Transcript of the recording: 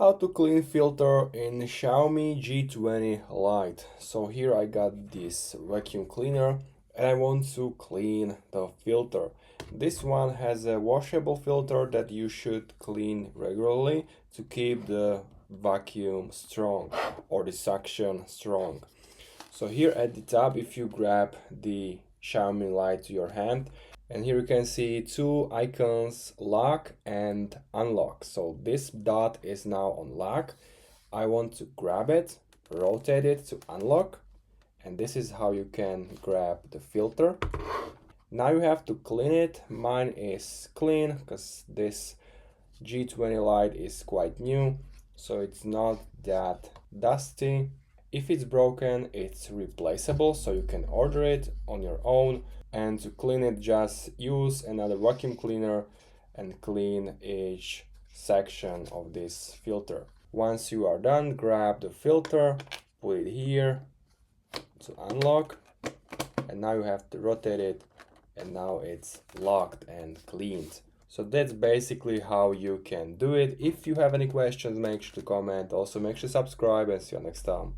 How to clean filter in Xiaomi G20 Lite. So here I got this vacuum cleaner and I want to clean the filter. This one has a washable filter that you should clean regularly to keep the vacuum strong or the suction strong. So here at the top, if you grab the Xiaomi Lite to your hand, and here you can see two icons, lock and unlock. So this dot is now on lock. I want to grab it, rotate it to unlock, and this is how you can grab the filter. Now you have to clean it. Mine is clean because this G20 Lite is quite new, so it's not that dusty. If it's broken, it's replaceable, so you can order it on your own. And to clean it, just use another vacuum cleaner and clean each section of this filter. Once you are done, grab the filter, put it here to unlock, and now you have to rotate it, and now it's locked and cleaned. So that's basically how you can do it. If you have any questions, make sure to comment. Also make sure to subscribe and see you next time.